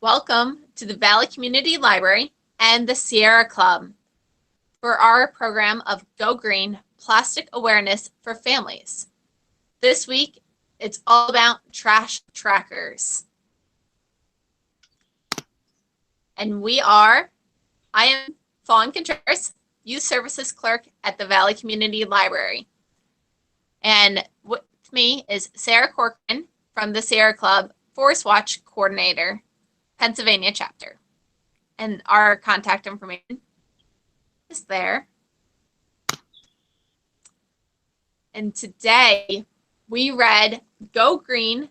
Welcome to the Valley Community Library and the Sierra Club for our program of Go Green Plastic Awareness for Families. This week, it's all about trash trackers. And I am Fawn Contreras, Youth Services Clerk at the Valley Community Library. And with me is Sarah Corcoran from the Sierra Club, Forest Watch Coordinator, Pennsylvania chapter. And our contact information is there. And today we read Go Green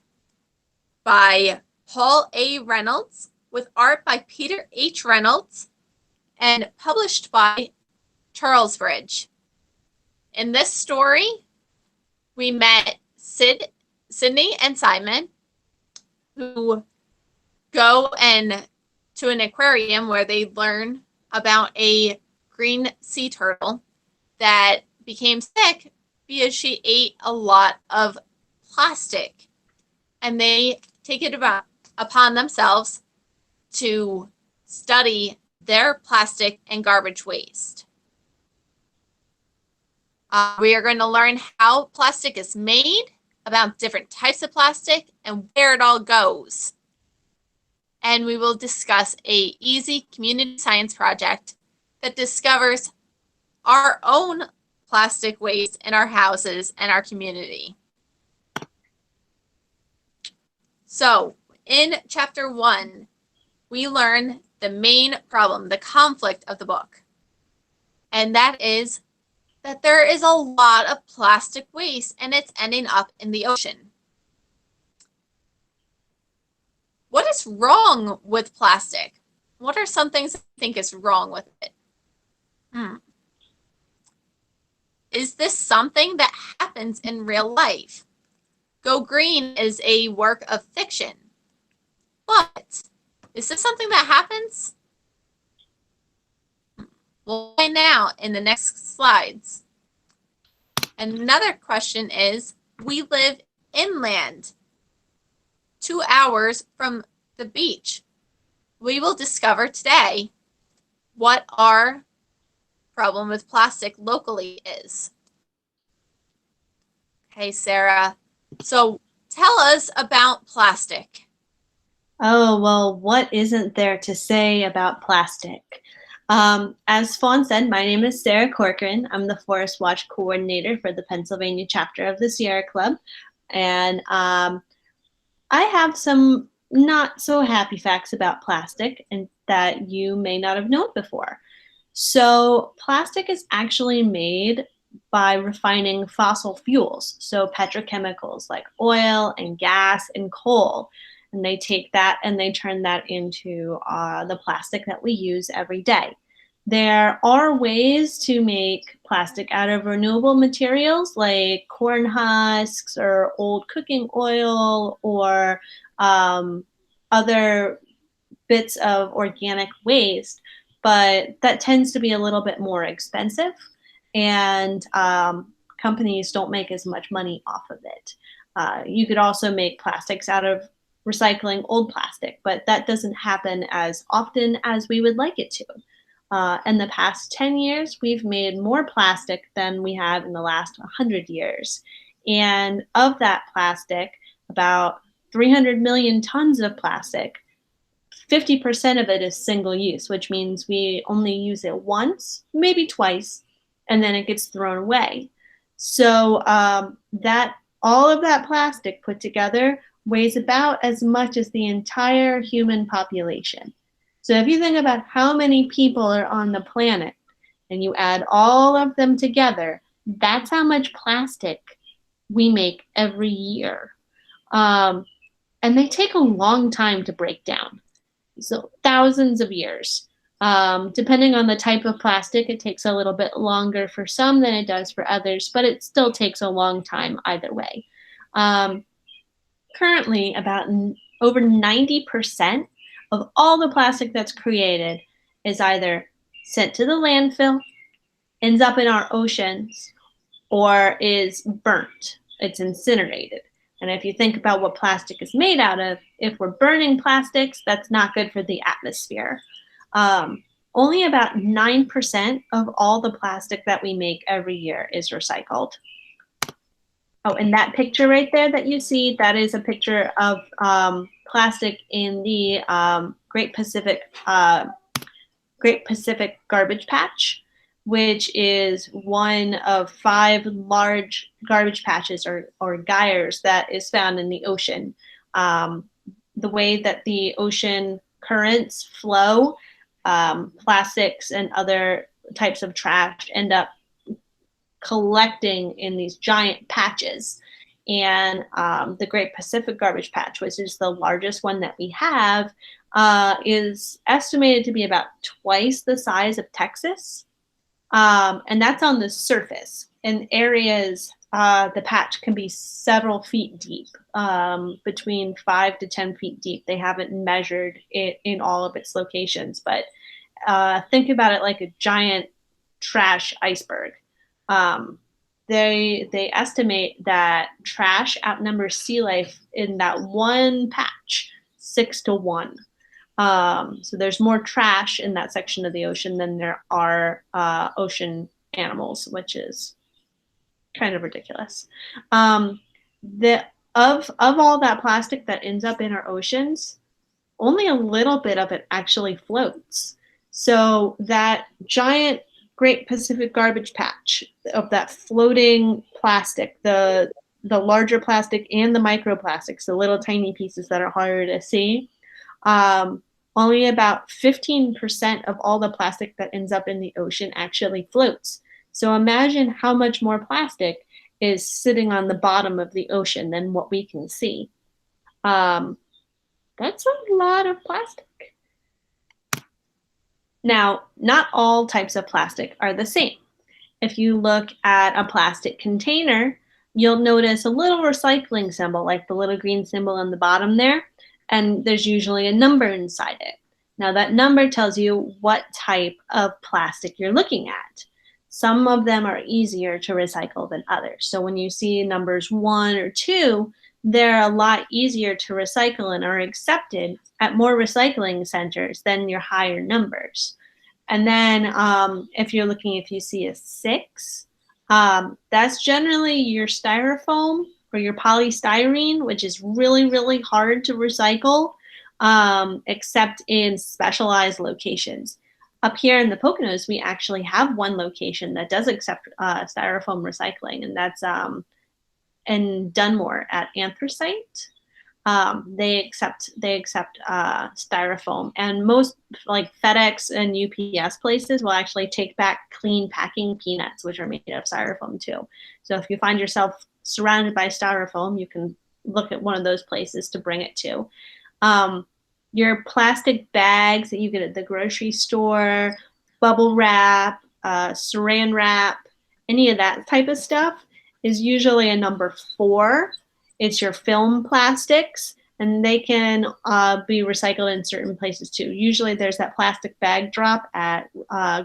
by Paul A. Reynolds with art by Peter H. Reynolds and published by Charles Bridge. In this story, we met Sydney and Simon, who go to an aquarium where they learn about a green sea turtle that became sick because she ate a lot of plastic. And they take it upon themselves to study their plastic and garbage waste. We are going to learn how plastic is made, about different types of plastic, and where it all goes. And we will discuss an easy community science project that discovers our own plastic waste in our houses and our community. So, in chapter 1, we learn the main problem, the conflict of the book. And that is that there is a lot of plastic waste and it's ending up in the ocean. What is wrong with plastic? What are some things you think is wrong with it? Is this something that happens in real life? Go Green is a work of fiction. But is this something that happens? We'll find out in the next slides. And another question is, we live inland, 2 hours from the beach. We will discover today what our problem with plastic locally is. Okay, Sarah. So tell us about plastic. Oh, well, what isn't there to say about plastic? As Fawn said, my name is Sarah Corcoran. I'm the Forest Watch Coordinator for the Pennsylvania chapter of the Sierra Club. And I have some not so happy facts about plastic and that you may not have known before. So plastic is actually made by refining fossil fuels, so petrochemicals like oil and gas and coal. And they take that and they turn that into the plastic that we use every day. There are ways to make plastic out of renewable materials like corn husks or old cooking oil or other bits of organic waste, but that tends to be a little bit more expensive, and companies don't make as much money off of it. You could also make plastics out of recycling old plastic, but that doesn't happen as often as we would like it to. In the past 10 years, we've made more plastic than we have in the last 100 years. And of that plastic, about 300 million tons of plastic, 50% of it is single use, which means we only use it once, maybe twice, and then it gets thrown away. So that all of that plastic put together weighs about as much as the entire human population. So if you think about how many people are on the planet and you add all of them together, that's how much plastic we make every year. And they take a long time to break down. So thousands of years. Depending on the type of plastic, it takes a little bit longer for some than it does for others, but it still takes a long time either way. Currently, about over 90% of all the plastic that's created is either sent to the landfill, ends up in our oceans, or is burnt. It's incinerated. And if you think about what plastic is made out of, if we're burning plastics, that's not good for the atmosphere. Only about 9% of all the plastic that we make every year is recycled. Oh, and that picture right there that you see, that is a picture of plastic in the Great Pacific Garbage Patch, which is one of 5 large garbage patches or gyres that is found in the ocean. The way that the ocean currents flow, plastics and other types of trash end up collecting in these giant patches. And the Great Pacific Garbage Patch, which is the largest one that we have, is estimated to be about twice the size of Texas. And that's on the surface. In areas, the patch can be several feet deep, between 5 to 10 feet deep. They haven't measured it in all of its locations, but think about it like a giant trash iceberg. They estimate that trash outnumbers sea life in that one patch 6 to 1. So there's more trash in that section of the ocean than there are ocean animals, which is kind of ridiculous. Of all that plastic that ends up in our oceans, only a little bit of it actually floats. So that giant Great Pacific Garbage Patch of that floating plastic, the larger plastic and the microplastics, the little tiny pieces that are harder to see, only about 15% of all the plastic that ends up in the ocean actually floats. So imagine how much more plastic is sitting on the bottom of the ocean than what we can see. That's a lot of plastic. Now, not all types of plastic are the same. If you look at a plastic container, you'll notice a little recycling symbol, like the little green symbol on the bottom there, and there's usually a number inside it. Now, that number tells you what type of plastic you're looking at. Some of them are easier to recycle than others. So when you see numbers 1 or 2, they're a lot easier to recycle and are accepted at more recycling centers than your higher numbers. And then if you see a 6, that's generally your styrofoam or your polystyrene, which is really, really hard to recycle, except in specialized locations. Up here in the Poconos, we actually have one location that does accept styrofoam recycling, and that's in Dunmore at Anthracite. They accept styrofoam, and most like FedEx and UPS places will actually take back clean packing peanuts, which are made of styrofoam too. So if you find yourself surrounded by styrofoam, you can look at one of those places to bring it to. Your plastic bags that you get at the grocery store, bubble wrap, saran wrap, any of that type of stuff is usually a number 4. It's your film plastics, and they can be recycled in certain places too. Usually there's that plastic bag drop at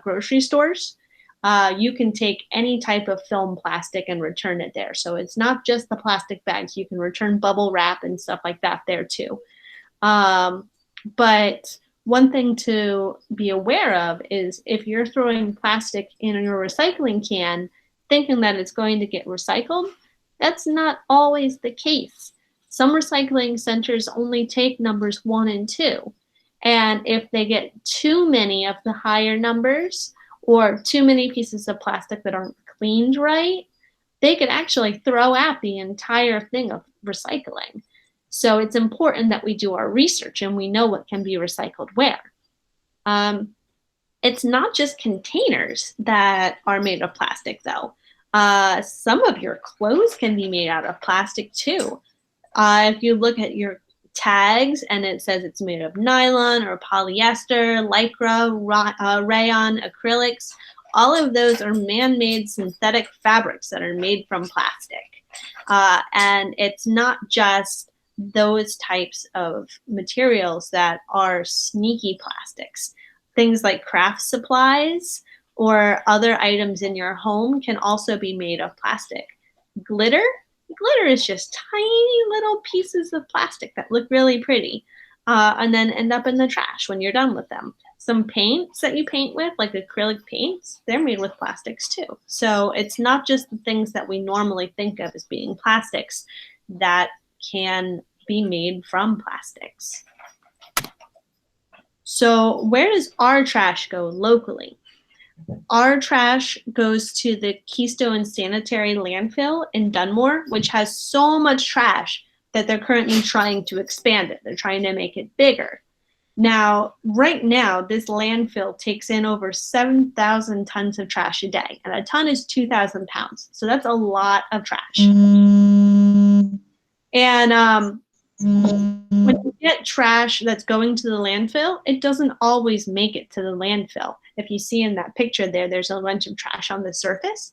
grocery stores. You can take any type of film plastic and return it there. So it's not just the plastic bags. You can return bubble wrap and stuff like that there too. But one thing to be aware of is if you're throwing plastic in your recycling can, thinking that it's going to get recycled, that's not always the case. Some recycling centers only take numbers 1 and 2. And if they get too many of the higher numbers or too many pieces of plastic that aren't cleaned right, they could actually throw out the entire thing of recycling. So it's important that we do our research and we know what can be recycled where. It's not just containers that are made of plastic though. Some of your clothes can be made out of plastic too. If you look at your tags and it says it's made of nylon or polyester, lycra, rayon, acrylics, all of those are man-made synthetic fabrics that are made from plastic. And it's not just those types of materials that are sneaky plastics. Things like craft supplies or other items in your home can also be made of plastic. Glitter Glitter is just tiny little pieces of plastic that look really pretty, and then end up in the trash when you're done with them. Some paints that you paint with, like acrylic paints, they're made with plastics too. So it's not just the things that we normally think of as being plastics that can be made from plastics. So where does our trash go locally? Our trash goes to the Keystone Sanitary Landfill in Dunmore, which has so much trash that they're currently trying to expand it. They're trying to make it bigger. Now, right now, this landfill takes in over 7,000 tons of trash a day, and a ton is 2,000 pounds. So that's a lot of trash. And when you get trash that's going to the landfill, it doesn't always make it to the landfill. If you see in that picture there, there's a bunch of trash on the surface.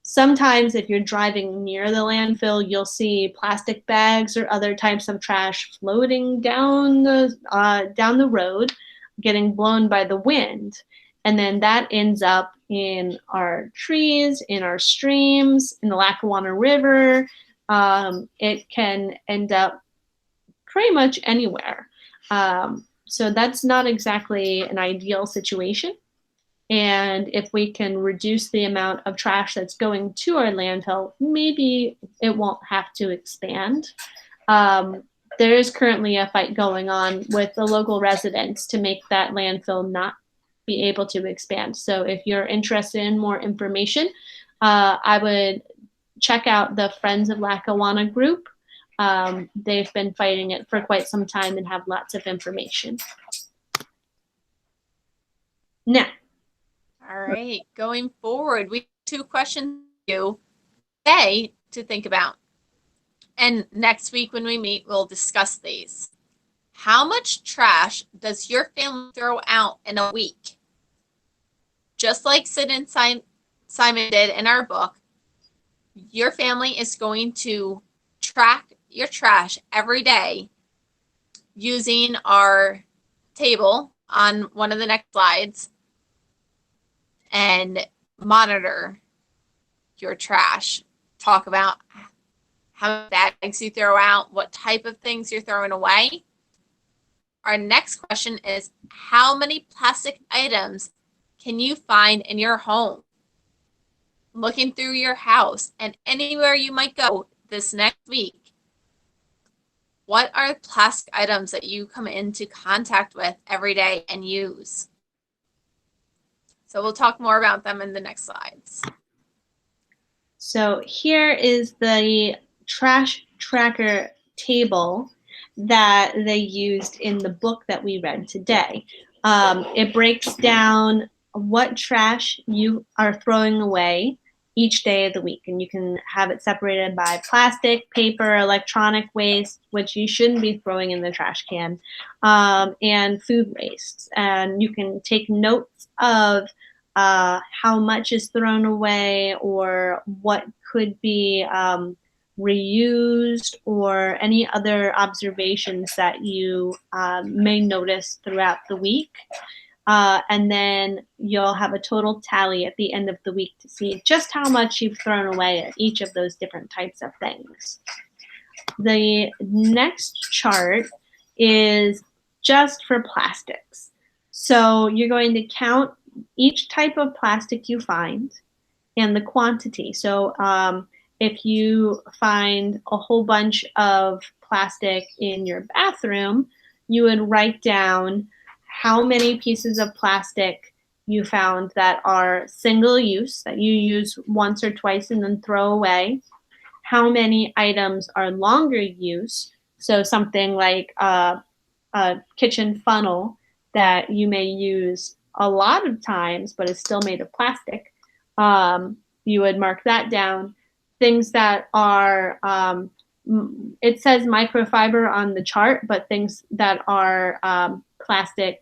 Sometimes if you're driving near the landfill, you'll see plastic bags or other types of trash floating down the road, getting blown by the wind. And then that ends up in our trees, in our streams, in the Lackawanna River. It can end up pretty much anywhere. So that's not exactly an ideal situation. And if we can reduce the amount of trash that's going to our landfill, maybe it won't have to expand. There is currently a fight going on with the local residents to make that landfill not be able to expand. So if you're interested in more information, I would check out the Friends of Lackawanna group. They've been fighting it for quite some time and have lots of information. Now, all right, going forward, we have 2 questions for you today to think about. And next week when we meet, we'll discuss these. How much trash does your family throw out in a week? Just like Sid and Simon did in our book, your family is going to track your trash every day using our table on one of the next slides and monitor your trash. Talk about how many bags you throw out, what type of things you're throwing away. Our next question is, how many plastic items can you find in your home? Looking through your house and anywhere you might go this next week, what are plastic items that you come into contact with every day and use? So we'll talk more about them in the next slides. So here is the trash tracker table that they used in the book that we read today. It breaks down what trash you are throwing away each day of the week, and you can have it separated by plastic, paper, electronic waste, which you shouldn't be throwing in the trash can, and food waste. And you can take notes of how much is thrown away or what could be reused, or any other observations that you may notice throughout the week. And then you'll have a total tally at the end of the week to see just how much you've thrown away at each of those different types of things. The next chart is just for plastics. So you're going to count each type of plastic you find and the quantity. So if you find a whole bunch of plastic in your bathroom, you would write down how many pieces of plastic you found that are single use, that you use once or twice and then throw away. How many items are longer use, so something like a kitchen funnel that you may use a lot of times but is still made of plastic. You would mark that down. Things that are, it says microfiber on the chart, but things that are plastic,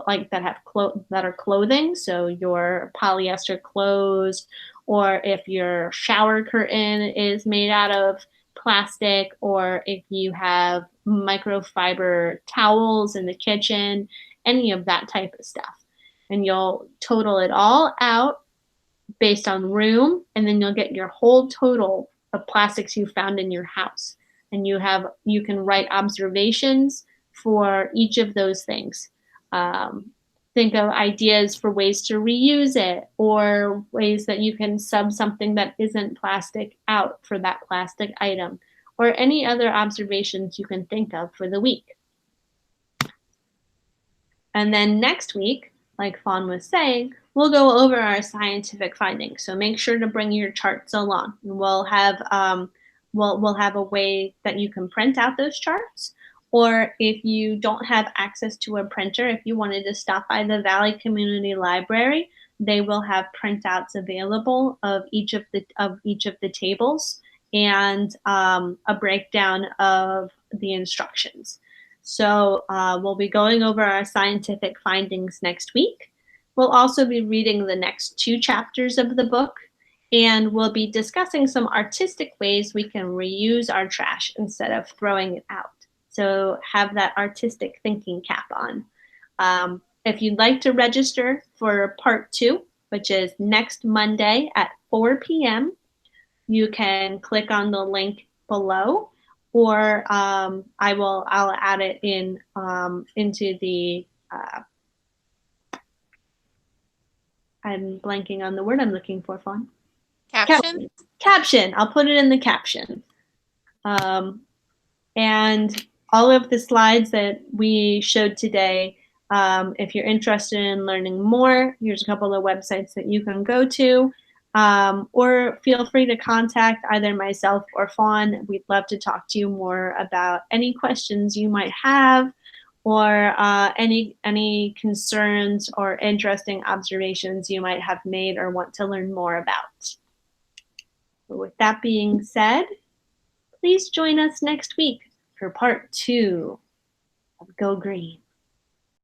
like that are clothing, so your polyester clothes, or if your shower curtain is made out of plastic, or if you have microfiber towels in the kitchen, any of that type of stuff. And you'll total it all out based on room, and then you'll get your whole total of plastics you found in your house. And you can write observations for each of those things. Think of ideas for ways to reuse it, or ways that you can sub something that isn't plastic out for that plastic item, or any other observations you can think of for the week. And then next week, like Fawn was saying, we'll go over our scientific findings. So make sure to bring your charts along. We'll have a way that you can print out those charts. Or if you don't have access to a printer, if you wanted to stop by the Valley Community Library, they will have printouts available of each of the tables, and a breakdown of the instructions. So we'll be going over our scientific findings next week. We'll also be reading the next 2 chapters of the book, and we'll be discussing some artistic ways we can reuse our trash instead of throwing it out. So have that artistic thinking cap on. If you'd like to register for part 2, which is next Monday at 4 p.m., you can click on the link below, or I'll add it in into the I'm blanking on the word I'm looking for, Fawn. Caption? Caption. I'll put it in the caption. And all of the slides that we showed today, if you're interested in learning more, here's a couple of websites that you can go to. Or feel free to contact either myself or Fawn. We'd love to talk to you more about any questions you might have, or any concerns or interesting observations you might have made or want to learn more about. But with that being said, please join us next week for part 2 of Go Green.